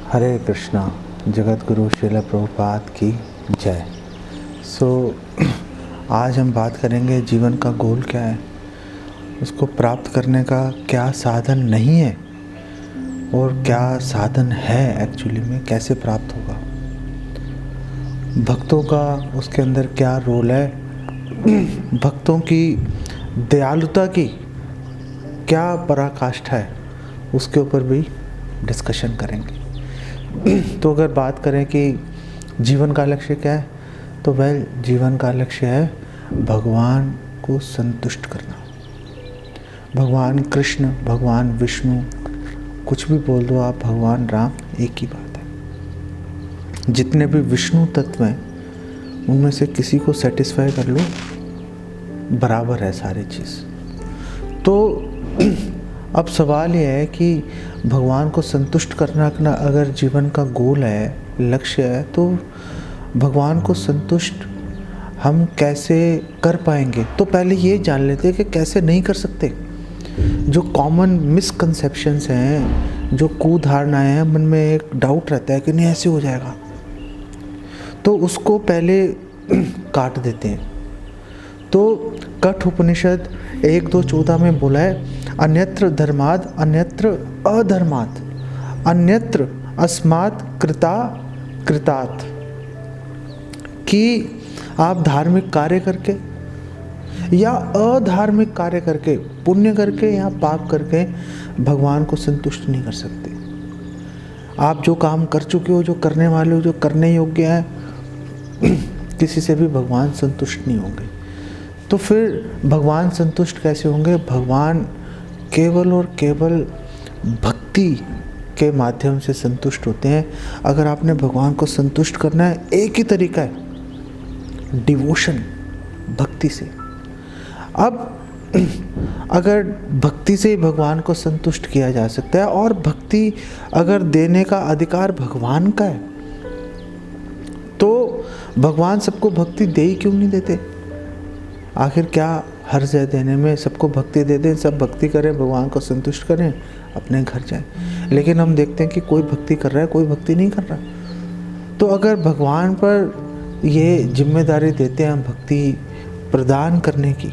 हरे कृष्णा। जगत गुरु श्रील प्रभुपाद की जय। आज हम बात करेंगे जीवन का गोल क्या है, उसको प्राप्त करने का क्या साधन नहीं है और क्या साधन है, एक्चुअली में कैसे प्राप्त होगा, भक्तों का उसके अंदर क्या रोल है, भक्तों की दयालुता की क्या पराकाष्ठा है, उसके ऊपर भी डिस्कशन करेंगे। तो अगर बात करें कि जीवन का लक्ष्य क्या है, तो वह जीवन का लक्ष्य है भगवान को संतुष्ट करना। भगवान कृष्ण, भगवान विष्णु, कुछ भी बोल दो आप, भगवान राम, एक ही बात है। जितने भी विष्णु तत्व हैं उनमें से किसी को सेटिस्फाई कर लो, बराबर है सारी चीज़। तो अब सवाल यह है कि भगवान को संतुष्ट करना अगर जीवन का गोल है, लक्ष्य है, तो भगवान को संतुष्ट हम कैसे कर पाएंगे। तो पहले ये जान लेते हैं कि कैसे नहीं कर सकते। जो कॉमन मिसकंसेप्शंस हैं, जो कुधारणाएं हैं, मन में एक डाउट रहता है कि नहीं ऐसे हो जाएगा, तो उसको पहले काट देते हैं। तो कठ उपनिषद 1-2-14 में बोला है, अन्यत्र धर्माद अन्यत्र अधर्मात्, अन्यत्र अस्मात् कृतात्, कि आप धार्मिक कार्य करके या अधार्मिक कार्य करके, पुण्य करके या पाप करके भगवान को संतुष्ट नहीं कर सकते। आप जो काम कर चुके हो, जो करने वाले हो, जो करने योग्य है, किसी से भी भगवान संतुष्ट नहीं होंगे। तो फिर भगवान संतुष्ट कैसे होंगे? भगवान केवल और केवल भक्ति के माध्यम से संतुष्ट होते हैं। अगर आपने भगवान को संतुष्ट करना है, एक ही तरीका है, डिवोशन, भक्ति से। अब अगर भक्ति से ही भगवान को संतुष्ट किया जा सकता है, और भक्ति अगर देने का अधिकार भगवान का है, तो भगवान सबको भक्ति दे ही क्यों नहीं देते? आखिर क्या हर्ज है देने में? सबको भक्ति दे दें, सब भक्ति करें, भगवान को संतुष्ट करें, अपने घर जाएं। लेकिन हम देखते हैं कि कोई भक्ति कर रहा है, कोई भक्ति नहीं कर रहा। तो अगर भगवान पर ये जिम्मेदारी देते हैं भक्ति प्रदान करने की,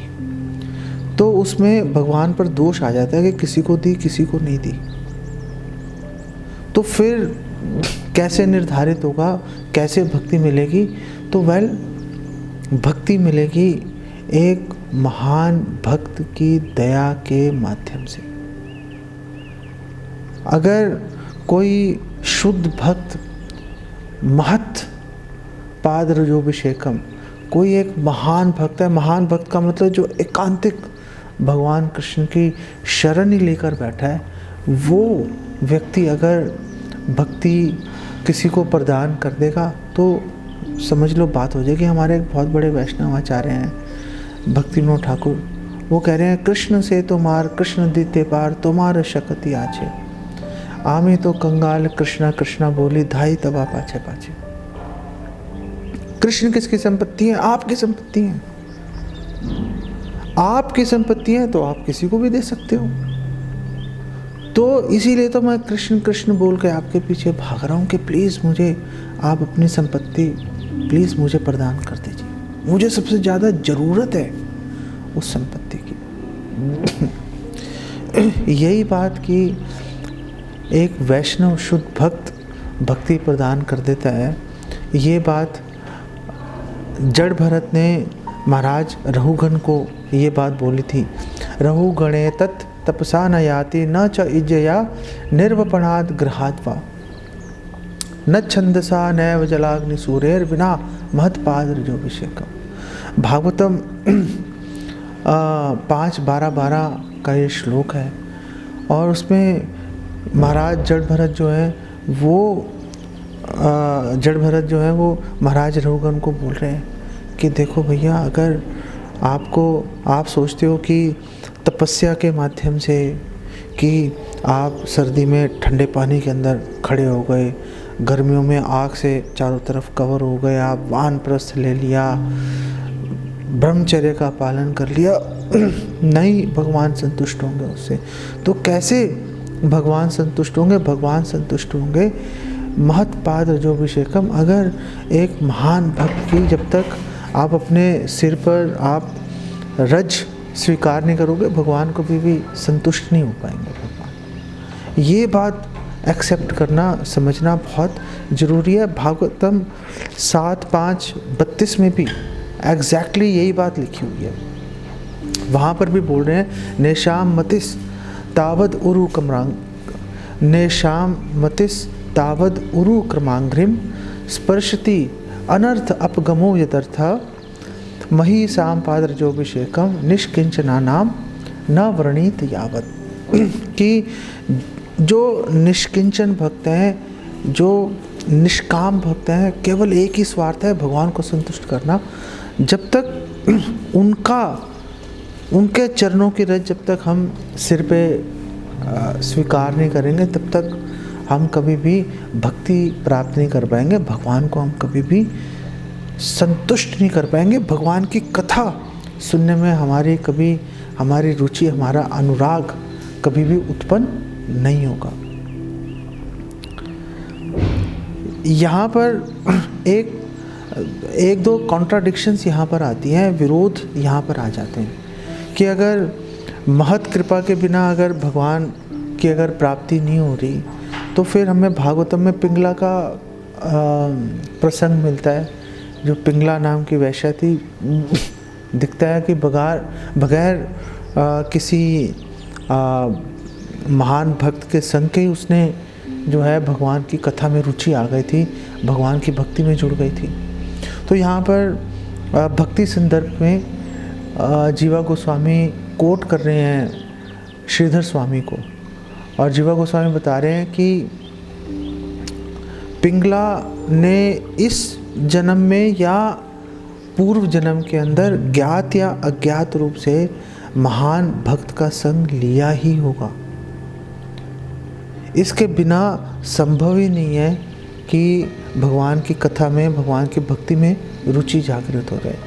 तो उसमें भगवान पर दोष आ जाता है कि किसी को दी, किसी को नहीं दी। तो फिर कैसे निर्धारित होगा, कैसे भक्ति मिलेगी? तो भक्ति मिलेगी एक महान भक्त की दया के माध्यम से। अगर कोई शुद्ध भक्त, महत् पाद रजोभिषेकम, कोई एक महान भक्त है, महान भक्त का मतलब जो एकांतिक भगवान कृष्ण की शरण ही लेकर बैठा है, वो व्यक्ति अगर भक्ति किसी को प्रदान कर देगा, तो समझ लो बात हो जाएगी। हमारे एक बहुत बड़े वैष्णव आचार्य हैं, भक्ति विनोद ठाकुर, वो कह रहे हैं, कृष्ण से तुम्हार कृष्ण दीते पार, तुम्हार शक्ति आछे, आमे तो कंगाल कृष्णा कृष्णा बोली, धाई तबा पाछे पाछे। कृष्ण किसकी संपत्ति है? आपकी संपत्ति है। आपकी संपत्ति है तो आप किसी को भी दे सकते हो। तो इसीलिए तो मैं कृष्ण कृष्ण बोल के आपके पीछे भाग रहा हूँ कि प्लीज़ मुझे आप अपनी संपत्ति प्लीज़ मुझे प्रदान कर दीजिए। मुझे सबसे ज़्यादा ज़रूरत है उस संपत्ति की। यही बात कि एक वैष्णव शुद्ध भक्त भक्ति प्रदान कर देता है, ये बात जड़ भरत ने महाराज रहुगण को ये बात बोली थी। रहुगणे तत् तपसा न याति, न च इज्जया निर्वपणाद ग्रहाद्वा, न छंदसा नैव जलाग्नि सूर्येर विना महत्पाद रजोभिषेकम। भागवतम 5:12 का ये श्लोक है, और उसमें महाराज जड़ भरत जो है वो महाराज रघुगण को बोल रहे हैं कि देखो भैया, अगर आप सोचते हो कि तपस्या के माध्यम से, कि आप सर्दी में ठंडे पानी के अंदर खड़े हो गए, गर्मियों में आग से चारों तरफ कवर हो गए, आप वानप्रस्थ ले लिया, ब्रह्मचर्य का पालन कर लिया, नहीं भगवान संतुष्ट होंगे उससे। तो कैसे भगवान संतुष्ट होंगे? भगवान संतुष्ट होंगे महत्पाद रजोभिषेकम। अगर एक महान भक्त की जब तक आप अपने सिर पर आप रज स्वीकार नहीं करोगे, भगवान को भी संतुष्ट नहीं हो पाएंगे भगवान। ये बात एक्सेप्ट करना, समझना बहुत ज़रूरी है। भागवतम 7:5-32 में भी एग्जैक्टली यही बात लिखी हुई है। वहाँ पर भी बोल रहे हैं, नेशाम मतिस तावद उरु क्रमांग, नेशाम मतिस तावद उरु क्रमांग्रिम स्पर्शति अनर्थ अपगमो यदर्थ मही साम पादरजोभिषेकम निष्किंचना नाम न वर्णित यावत। कि जो निष्किंचन भक्त हैं, जो निष्काम भक्त हैं, केवल एक ही स्वार्थ है, भगवान को संतुष्ट करना। जब तक उनके चरणों की रज जब तक हम सिर पे स्वीकार नहीं करेंगे, तब तक हम कभी भी भक्ति प्राप्त नहीं कर पाएंगे, भगवान को हम कभी भी संतुष्ट नहीं कर पाएंगे। भगवान की कथा सुनने में हमारी रुचि, हमारा अनुराग कभी भी उत्पन्न नहीं होगा। यहाँ पर एक दो कॉन्ट्राडिक्शंस यहाँ पर आती हैं, विरोध यहाँ पर आ जाते हैं कि अगर महत कृपा के बिना अगर भगवान की अगर प्राप्ति नहीं हो रही, तो फिर हमें भागवतम में पिंगला का प्रसंग मिलता है। जो पिंगला नाम की वैश्या थी, दिखता है कि बगैर किसी महान भक्त के संग के ही उसने जो है भगवान की कथा में रुचि आ गई थी, भगवान की भक्ति में जुड़ गई थी। तो यहाँ पर भक्ति संदर्भ में जीवा गोस्वामी कोट कर रहे हैं श्रीधर स्वामी को, और जीवा गोस्वामी बता रहे हैं कि पिंगला ने इस जन्म में या पूर्व जन्म के अंदर ज्ञात या अज्ञात रूप से महान भक्त का संग लिया ही होगा। इसके बिना संभव ही नहीं है कि भगवान की कथा में, भगवान की भक्ति में रुचि जागृत हो जाए।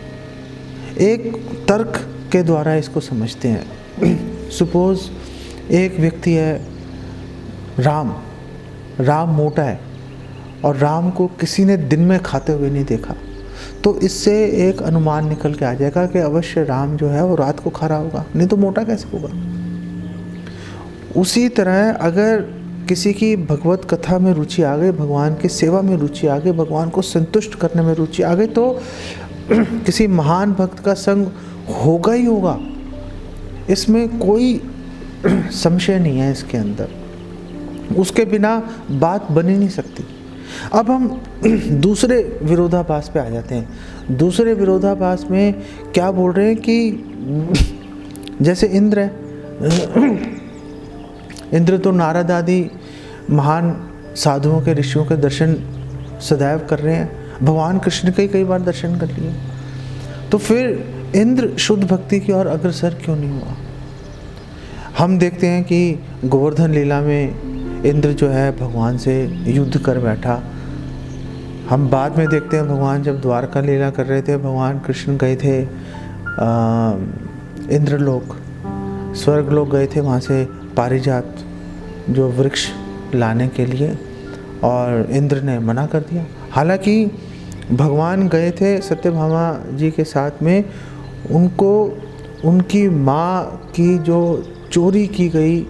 एक तर्क के द्वारा इसको समझते हैं। सपोज एक व्यक्ति है, राम मोटा है और राम को किसी ने दिन में खाते हुए नहीं देखा, तो इससे एक अनुमान निकल के आ जाएगा कि अवश्य राम जो है वो रात को खा रहा होगा, नहीं तो मोटा कैसे होगा। उसी तरह अगर किसी की भगवत कथा में रुचि आ गई, भगवान की सेवा में रुचि आ गई, भगवान को संतुष्ट करने में रुचि आ गई, तो किसी महान भक्त का संग होगा ही होगा, इसमें कोई संशय नहीं है इसके अंदर। उसके बिना बात बन ही नहीं सकती। अब हम दूसरे विरोधाभास पे आ जाते हैं। दूसरे विरोधाभास में क्या बोल रहे हैं कि जैसे इंद्र है, इंद्र तो नारद आदि महान साधुओं के, ऋषियों के दर्शन सदैव कर रहे हैं, भगवान कृष्ण के कई बार दर्शन कर लिए, तो फिर इंद्र शुद्ध भक्ति की ओर अग्रसर क्यों नहीं हुआ। हम देखते हैं कि गोवर्धन लीला में इंद्र जो है भगवान से युद्ध कर बैठा। हम बाद में देखते हैं भगवान जब द्वारका लीला कर रहे थे, भगवान कृष्ण गए थे इंद्रलोक, स्वर्गलोक गए थे, वहाँ से पारिजात जो वृक्ष लाने के लिए, और इंद्र ने मना कर दिया। हालांकि भगवान गए थे सत्यभामा जी के साथ में, उनको उनकी माँ की जो चोरी की गई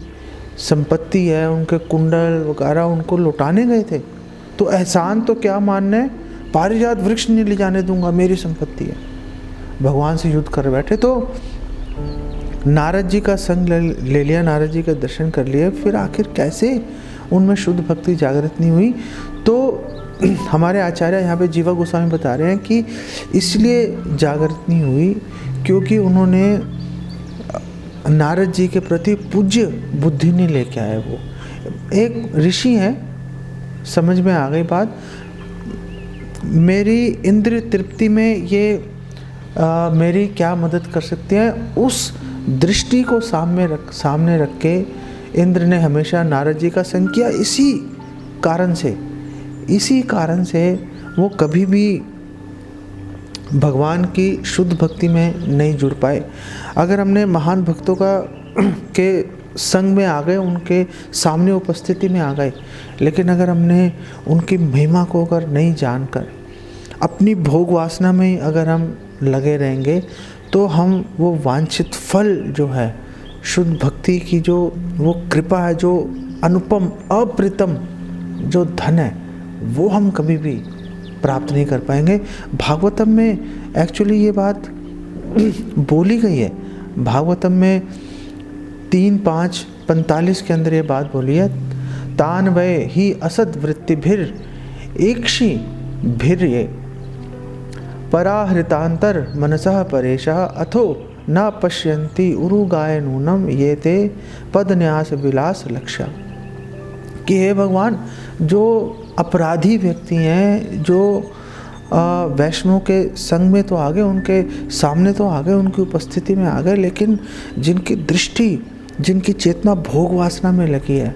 संपत्ति है, उनके कुंडल वगैरह उनको लौटाने गए थे। तो एहसान तो क्या मानना है, पारिजात वृक्ष नहीं ले जाने दूंगा, मेरी संपत्ति है। भगवान से युद्ध कर बैठे, तो नारद जी का संग ले लिया, नारद जी का दर्शन कर लिए, फिर आखिर कैसे उनमें शुद्ध भक्ति जागृत नहीं हुई। तो हमारे आचार्य यहाँ पे जीवा गोस्वामी बता रहे हैं कि इसलिए जागृत नहीं हुई क्योंकि उन्होंने नारद जी के प्रति पूज्य बुद्धि नहीं लेके आए। वो एक ऋषि हैं, समझ में आ गई बात, मेरी इंद्रिय तृप्ति में ये मेरी क्या मदद कर सकते हैं, उस दृष्टि को सामने रख के इंद्र ने हमेशा नारद जी का संग किया। इसी कारण से वो कभी भी भगवान की शुद्ध भक्ति में नहीं जुड़ पाए। अगर हमने महान भक्तों के संग में आ गए, उनके सामने उपस्थिति में आ गए, लेकिन अगर हमने उनकी महिमा को अगर नहीं जानकर अपनी भोग वासना में ही अगर हम लगे रहेंगे, तो हम वो वांछित फल जो है, शुद्ध भक्ति की जो वो कृपा है, जो अनुपम अप्रतिम जो धन है, वो हम कभी भी प्राप्त नहीं कर पाएंगे। भागवतम में एक्चुअली ये बात बोली गई है। भागवतम में 3:5-45 के अंदर ये बात बोली है, तान वै ही असद वृत्तिभिर एकशी भिर्ये पराहृतांतर मनसः परेशः अथो न पश्यन्ति उरुगाय नूनम ये ते पदन्यास विलास लक्ष्य। कि हे भगवान, जो अपराधी व्यक्ति हैं, जो वैष्णव के संग में तो आ गए, उनके सामने तो आ गए, उनकी उपस्थिति में आ गए, लेकिन जिनकी दृष्टि, जिनकी चेतना भोग वासना में लगी है,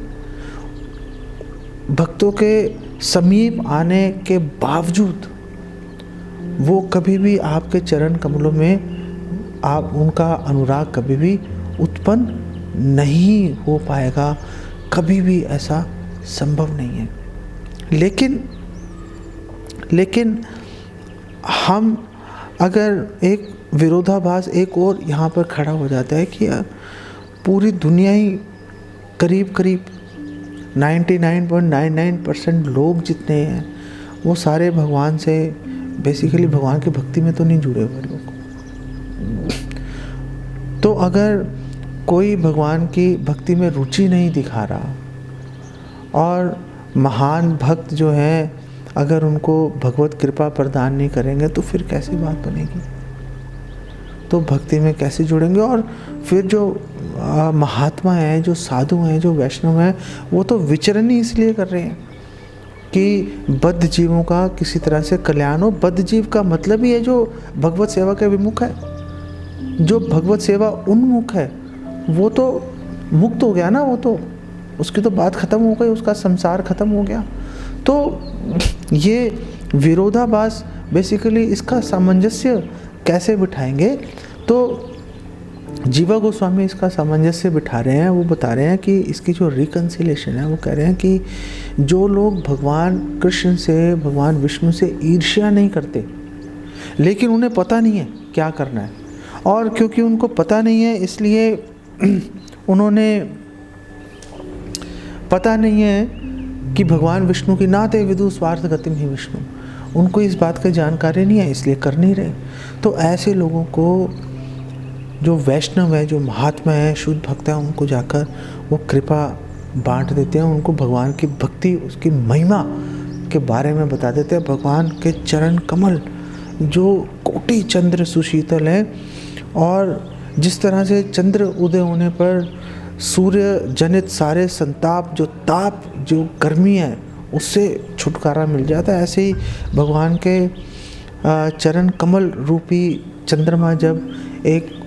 भक्तों के समीप आने के बावजूद वो कभी भी आपके चरण कमलों में आप उनका अनुराग कभी भी उत्पन्न नहीं हो पाएगा, कभी भी ऐसा संभव नहीं है। लेकिन हम अगर एक विरोधाभास एक और यहाँ पर खड़ा हो जाता है कि यार पूरी दुनिया ही करीब 99.99% लोग जितने हैं वो सारे भगवान से बेसिकली भगवान की भक्ति में तो नहीं जुड़े हुए लोग। तो अगर कोई भगवान की भक्ति में रुचि नहीं दिखा रहा और महान भक्त जो हैं अगर उनको भगवत कृपा प्रदान नहीं करेंगे तो फिर कैसे बात बनेगी, तो भक्ति में कैसे जुड़ेंगे। और फिर जो महात्मा हैं, जो साधु हैं, जो वैष्णव हैं, वो तो विचरण ही इसलिए कर रहे हैं कि बद्ध जीवों का किसी तरह से कल्याण हो। बद्ध जीव का मतलब ही है जो भगवत सेवा के विमुख है, जो भगवत सेवा उन्मुख है, वो तो मुक्त हो गया ना, वो तो उसकी तो बात खत्म हो गई, उसका संसार खत्म हो गया। तो ये विरोधाभास बेसिकली इसका सामंजस्य कैसे बिठाएंगे, तो जीवा गोस्वामी इसका सामंजस्य बिठा रहे हैं। वो बता रहे हैं कि इसकी जो रिकन्सिलेशन है, वो कह रहे हैं कि जो लोग भगवान कृष्ण से, भगवान विष्णु से ईर्ष्या नहीं करते, लेकिन उन्हें पता नहीं है क्या करना है, और क्योंकि उनको पता नहीं है इसलिए उन्होंने पता नहीं है कि भगवान विष्णु की नाते विदु स्वार्थ गतिम ही विष्णु, उनको इस बात की जानकारी नहीं है, इसलिए कर नहीं रहे। तो ऐसे लोगों को जो वैष्णव है, जो महात्मा है, शुद्ध भक्त है, उनको जाकर वो कृपा बांट देते हैं, उनको भगवान की भक्ति, उसकी महिमा के बारे में बता देते हैं। भगवान के चरण कमल जो कोटि चंद्र सुशीतल है, और जिस तरह से चंद्र उदय होने पर सूर्य जनित सारे संताप, जो ताप, जो गर्मी है, उससे छुटकारा मिल जाता है, ऐसे ही भगवान के चरण कमल रूपी चंद्रमा जब एक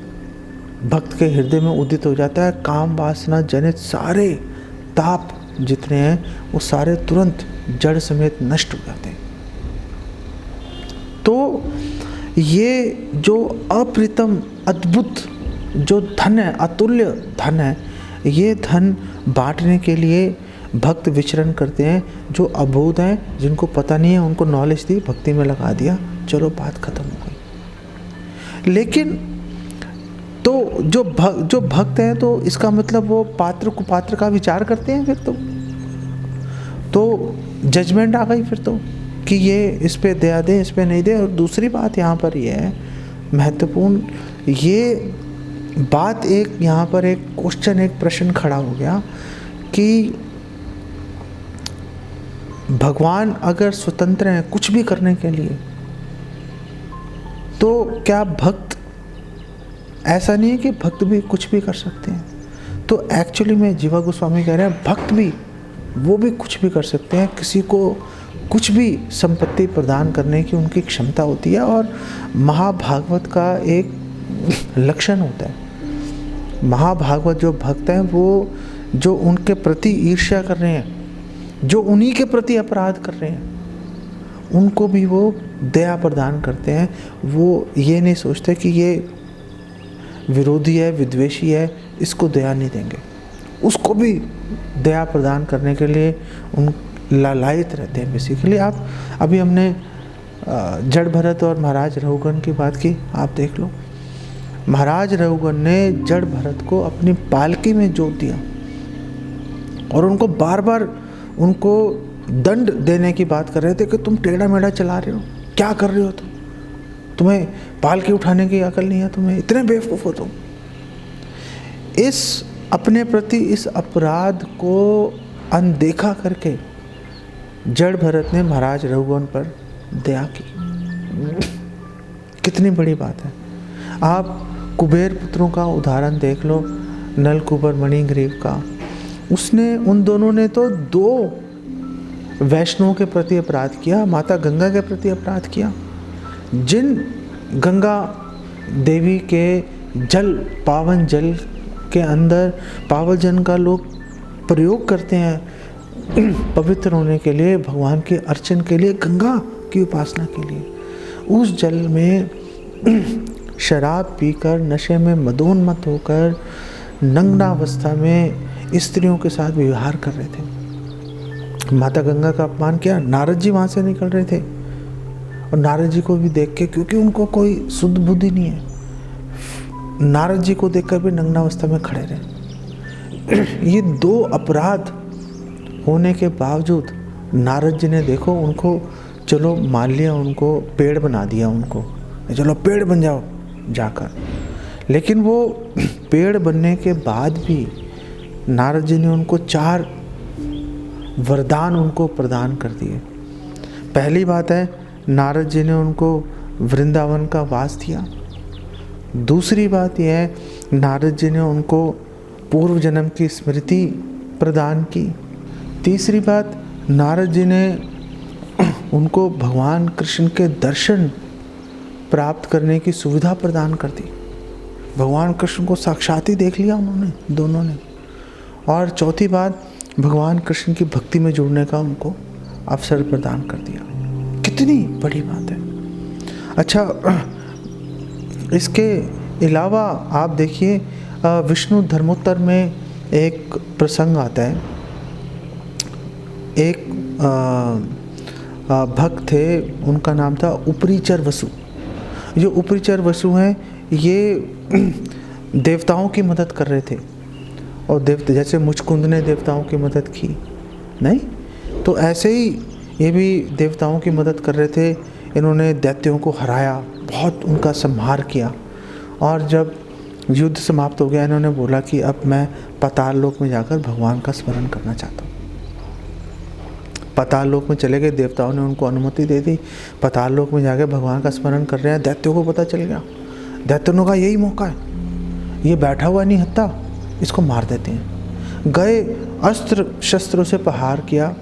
भक्त के हृदय में उदित हो जाता है, काम वासना जनित सारे ताप जितने हैं वो सारे तुरंत जड़ समेत नष्ट हो जाते हैं। तो ये जो अप्रतिम अद्भुत जो धन है, अतुल्य धन है, ये धन बांटने के लिए भक्त विचरण करते हैं। जो अबोध हैं, जिनको पता नहीं है, उनको नॉलेज दी, भक्ति में लगा दिया, चलो बात खत्म हो गई। लेकिन तो जो भक्त हैं, तो इसका मतलब वो पात्र कुपात्र का विचार करते हैं, फिर तो जजमेंट आ गई फिर तो कि ये इस पे दया दे, इस पे नहीं दे। और दूसरी बात यहाँ पर ये है महत्वपूर्ण, ये बात एक यहाँ पर एक क्वेश्चन, एक प्रश्न खड़ा हो गया कि भगवान अगर स्वतंत्र हैं कुछ भी करने के लिए, तो क्या भक्त, ऐसा नहीं है कि भक्त भी कुछ भी कर सकते हैं? तो एक्चुअली में जीवा गोस्वामी कह रहे हैं भक्त भी, वो भी कुछ भी कर सकते हैं, किसी को कुछ भी संपत्ति प्रदान करने की उनकी क्षमता होती है। और महाभागवत का एक लक्षण होता है, महाभागवत जो भक्त हैं वो जो उनके प्रति ईर्ष्या कर रहे हैं, जो उन्हीं के प्रति अपराध कर रहे हैं, उनको भी वो दया प्रदान करते हैं। वो ये नहीं सोचते कि ये विरोधी है, विद्वेषी है, इसको दया नहीं देंगे, उसको भी दया प्रदान करने के लिए उन लालायित रहते हैं बेसिकली। आप अभी हमने जड़ भरत और महाराज रघुगण की बात की, आप देख लो। महाराज रघुगण ने जड़ भरत को अपनी पालकी में जोत दिया और उनको बार बार उनको दंड देने की बात कर रहे थे कि तुम टेढ़ा मेढ़ा चला रहे हो, क्या कर रहे हो तुम्हें पालकी उठाने की अकल नहीं है, तुम्हें इतने बेवकूफ़ हो तुम। इस अपने प्रति इस अपराध को अनदेखा करके जड़ भरत ने महाराज रघुगण पर दया की। कितनी बड़ी बात है। आप कुबेर पुत्रों का उदाहरण देख लो, नल कुबर मणिग्रीव का। उसने उन दोनों ने तो 2 वैष्णवों के प्रति अपराध किया, माता गंगा के प्रति अपराध किया। जिन गंगा देवी के जल, पावन जल के अंदर पावन जल का लोग प्रयोग करते हैं पवित्र होने के लिए, भगवान के अर्चन के लिए, गंगा की उपासना के लिए, उस जल में शराब पीकर नशे में मदोन्मत्त होकर नग्नावस्था में स्त्रियों के साथ व्यवहार कर रहे थे। माता गंगा का अपमान किया। नारद जी वहाँ से निकल रहे थे और नारद जी को भी देख के, क्योंकि उनको कोई शुद्ध बुद्धि नहीं है, नारद जी को देखकर भी नग्नावस्था में खड़े रहे। ये 2 अपराध होने के बावजूद नारद जी ने देखो उनको, चलो मान लिया, उनको पेड़ बना दिया, उनको चलो पेड़ बन जाओ जाकर। लेकिन वो पेड़ बनने के बाद भी नारद जी ने उनको 4 वरदान उनको प्रदान कर दिए। पहली बात है, नारद जी ने उनको वृंदावन का वास दिया। दूसरी बात यह है, नारद जी ने उनको पूर्व जन्म की स्मृति प्रदान की। तीसरी बात, नारद जी ने उनको भगवान कृष्ण के दर्शन प्राप्त करने की सुविधा प्रदान कर दी। भगवान कृष्ण को साक्षात ही देख लिया उन्होंने, दोनों ने। और चौथी बात, भगवान कृष्ण की भक्ति में जुड़ने का उनको अवसर प्रदान कर दिया। कितनी बड़ी बात है। अच्छा, इसके अलावा आप देखिए विष्णु धर्मोत्तर में एक प्रसंग आता है। एक भक्त थे, उनका नाम था उपरीचर वसु। जो उपरीचर वसु हैं, ये देवताओं की मदद कर रहे थे। और जैसे मुचकुंद ने देवताओं की मदद की, नहीं तो ऐसे ही ये भी देवताओं की मदद कर रहे थे। इन्होंने दैत्यों को हराया, बहुत उनका संहार किया। और जब युद्ध समाप्त हो गया, इन्होंने बोला कि अब मैं पाताल लोक में जाकर भगवान का स्मरण करना चाहता हूँ। पाताल लोक में चले गए, देवताओं ने उनको अनुमति दे दी। पाताल लोक में जाकर भगवान का स्मरण कर रहे हैं। दैत्यों को पता चल गया। दैत्यों ने कहा यही मौका है, ये बैठा हुआ नहीं हत्ता, इसको मार देते हैं। गए, अस्त्र शस्त्रों से प्रहार किया,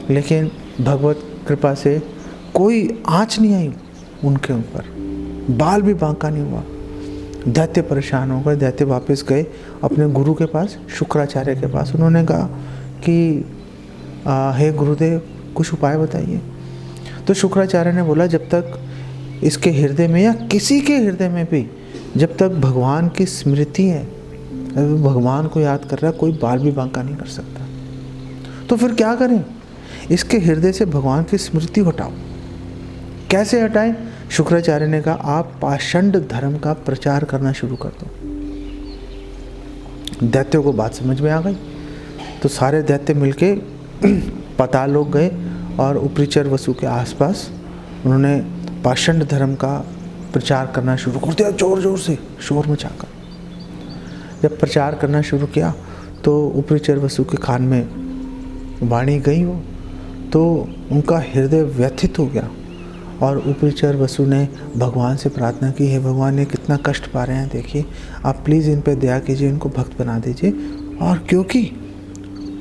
लेकिन भगवत कृपा से कोई आँच नहीं आई उनके ऊपर, बाल भी बांका नहीं हुआ। दैत्य परेशान हो गए। दैत्य वापस गए अपने गुरु के पास, शुक्राचार्य के पास। उन्होंने कहा कि हे गुरुदेव, कुछ उपाय बताइए। तो शुक्राचार्य ने बोला, जब तक इसके हृदय में या किसी के हृदय में भी जब तक भगवान की स्मृति है, भगवान को याद कर रहा है, कोई बाल भी बांका नहीं कर सकता। तो फिर क्या करें? इसके हृदय से भगवान की स्मृति हटाओ। कैसे हटाएं? शुक्राचार्य ने कहा, आप पाषंड धर्म का प्रचार करना शुरू कर दो। दैत्यों को बात समझ में आ गई, तो सारे दैत्य मिलके पाताल लोक गए और उपरीचर वसु के आसपास उन्होंने पाषंड धर्म का प्रचार करना शुरू कर दिया, जोर जोर से शोर मचाकर। जब प्रचार करना शुरू किया तो उपरीचर वसु के कान में वाणी गई वो, तो उनका हृदय व्यथित हो गया। और उपरीचर वसु ने भगवान से प्रार्थना की, हे भगवान, ये कितना कष्ट पा रहे हैं, देखिए आप प्लीज़ इन पे दया कीजिए, इनको भक्त बना दीजिए। और क्योंकि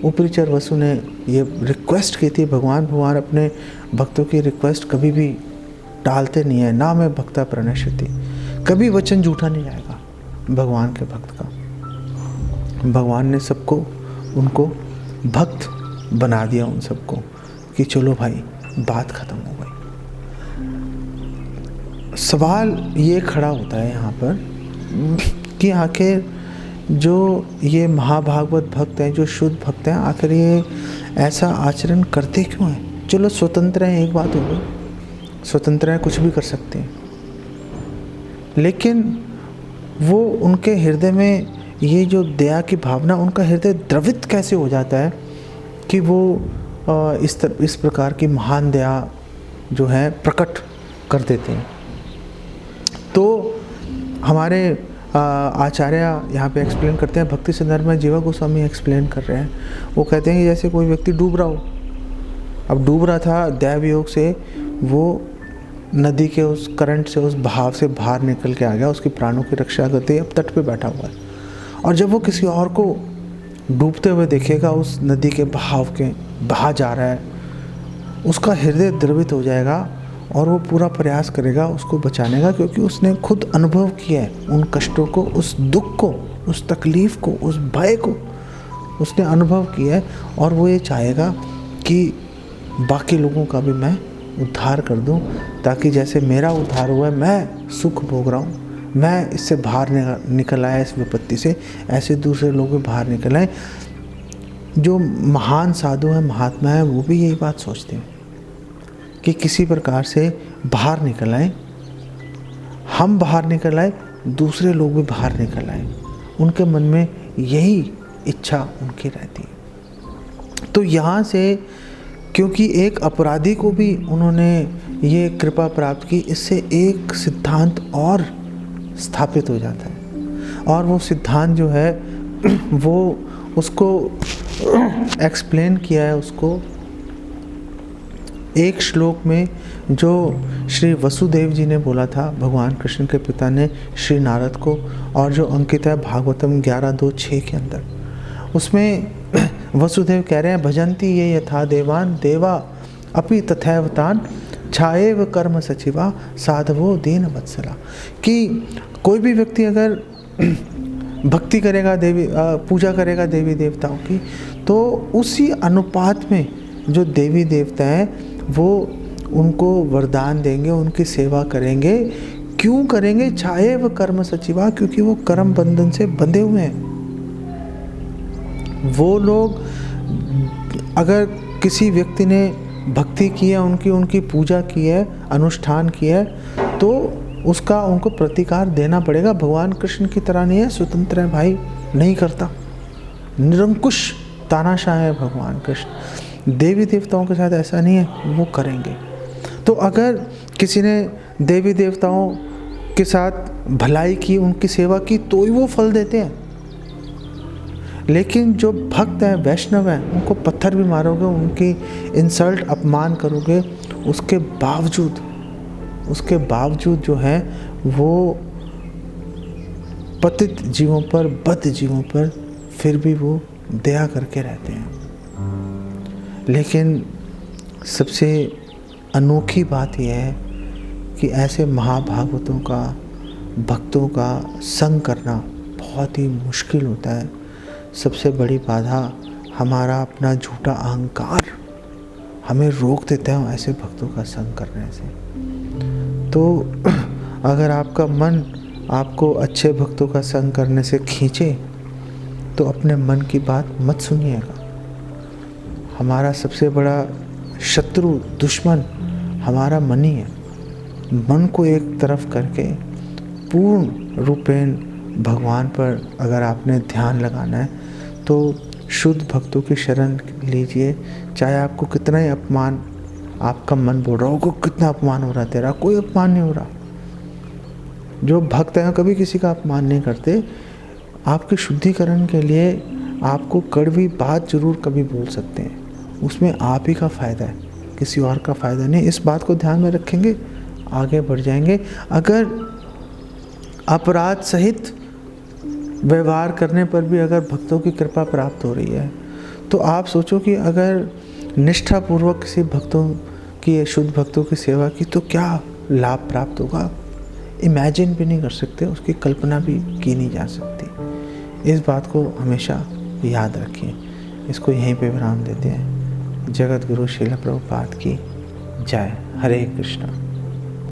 उपरीचर वसु ने ये रिक्वेस्ट की थी, भगवान अपने भक्तों की रिक्वेस्ट कभी भी टालते नहीं है। ना मैं भक्ता प्रणश्यति, कभी वचन झूठा नहीं जाएगा भगवान के भक्त का। भगवान ने सबको, उनको भक्त बना दिया, उन सबको, कि चलो भाई बात ख़त्म हो गई। सवाल ये खड़ा होता है यहाँ पर कि आखिर जो ये महाभागवत भक्त हैं, जो शुद्ध भक्त हैं, आखिर ये ऐसा आचरण करते क्यों हैं? चलो स्वतंत्र हैं, एक बात हो गई, स्वतंत्र हैं, कुछ भी कर सकते हैं, लेकिन वो उनके हृदय में ये जो दया की भावना, उनका हृदय द्रवित कैसे हो जाता है कि वो इस प्रकार की महान दया जो है प्रकट कर देते हैं। तो हमारे आचार्य यहाँ पे एक्सप्लेन करते हैं, भक्ति संदर्भ में जीवा गोस्वामी एक्सप्लेन कर रहे हैं। वो कहते हैं कि जैसे कोई व्यक्ति डूब रहा हो, अब डूब रहा था, दैव योग से वो नदी के उस करंट से, उस बहाव से बाहर निकल के आ गया, उसकी प्राणों की रक्षा करते अब तट पे बैठा हुआ है। और जब वो किसी और को डूबते हुए देखेगा, उस नदी के बहाव के बहा जा रहा है, उसका हृदय द्रवित हो जाएगा और वो पूरा प्रयास करेगा उसको बचाने का, क्योंकि उसने खुद अनुभव किया है उन कष्टों को, उस दुख को, उस तकलीफ़ को, उस भय को उसने अनुभव किया है। और वो ये चाहेगा कि बाकी लोगों का भी मैं उद्धार कर दूं, ताकि जैसे मेरा उद्धार हुआ है, मैं सुख भोग रहा हूँ, मैं इससे बाहर निकल आया इस विपत्ति से, ऐसे दूसरे लोग भी बाहर निकल आए। जो महान साधु हैं, महात्मा हैं, वो भी यही बात सोचते हैं कि किसी प्रकार से बाहर निकल आए, हम बाहर निकल आए, दूसरे लोग भी बाहर निकल आए। उनके मन में यही इच्छा उनकी रहती है। तो यहाँ से, क्योंकि एक अपराधी को भी उन्होंने ये कृपा प्राप्त की, इससे एक सिद्धांत और स्थापित हो जाता है। और वो सिद्धांत जो है वो उसको एक्सप्लेन किया है उसको एक श्लोक में, जो श्री वसुदेव जी ने बोला था, भगवान कृष्ण के पिता ने श्री नारद को, और जो अंकित है भागवतम 11:2-6 के अंदर। उसमें वसुदेव कह रहे हैं, भजन्ति ये यथा देवान देवा अपि तथैव तान छाएव कर्म सचिवा साधवो दीन वत्सला। कि कोई भी व्यक्ति अगर भक्ति करेगा, देवी पूजा करेगा देवी देवताओं की, तो उसी अनुपात में जो देवी देवता हैं वो उनको वरदान देंगे, उनकी सेवा करेंगे। क्यों करेंगे? छाएव कर्म सचिवा, क्योंकि वो कर्म बंधन से बंधे हुए हैं। वो लोग, अगर किसी व्यक्ति ने भक्ति की है, उनकी पूजा की है, अनुष्ठान किया है, तो उसका उनको प्रतिकार देना पड़ेगा। भगवान कृष्ण की तरह नहीं है, स्वतंत्र है भाई, नहीं करता, निरंकुश तानाशाह है भगवान कृष्ण। देवी देवताओं के साथ ऐसा नहीं है, वो करेंगे। तो अगर किसी ने देवी देवताओं के साथ भलाई की, उनकी सेवा की, तो ही वो फल देते हैं। लेकिन जो भक्त हैं, वैष्णव हैं, उनको पत्थर भी मारोगे, उनकी इंसल्ट, अपमान करोगे, उसके बावजूद जो है वो पतित जीवों पर, बद्ध जीवों पर फिर भी वो दया करके रहते हैं। लेकिन सबसे अनोखी बात यह है कि ऐसे महाभागवतों का, भक्तों का संग करना बहुत ही मुश्किल होता है। सबसे बड़ी बाधा हमारा अपना झूठा अहंकार हमें रोक देता है ऐसे भक्तों का संग करने से। तो अगर आपका मन आपको अच्छे भक्तों का संग करने से खींचे, तो अपने मन की बात मत सुनिएगा। हमारा सबसे बड़ा शत्रु, दुश्मन हमारा मन ही है। मन को एक तरफ करके पूर्ण रूपेण भगवान पर अगर आपने ध्यान लगाना है, तो शुद्ध भक्तों की शरण लीजिए। चाहे आपको कितना ही अपमान, आपका मन बोल रहा हो कितना अपमान हो रहा है तेरा, कोई अपमान नहीं हो रहा। जो भक्त हैं कभी किसी का अपमान नहीं करते। आपके शुद्धिकरण के लिए आपको कड़वी बात जरूर कभी बोल सकते हैं, उसमें आप ही का फ़ायदा है, किसी और का फ़ायदा नहीं। इस बात को ध्यान में रखेंगे, आगे बढ़ जाएंगे। अगर अपराध सहित व्यवहार करने पर भी अगर भक्तों की कृपा प्राप्त हो रही है, तो आप सोचो कि अगर निष्ठापूर्वक किसी भक्तों की, शुद्ध भक्तों की सेवा की, तो क्या लाभ प्राप्त होगा। इमेजिन भी नहीं कर सकते, उसकी कल्पना भी की नहीं जा सकती। इस बात को हमेशा याद रखिए। इसको यहीं पे विराम देते हैं। जगत गुरु श्रील प्रभुपाद की जय। हरे कृष्णा।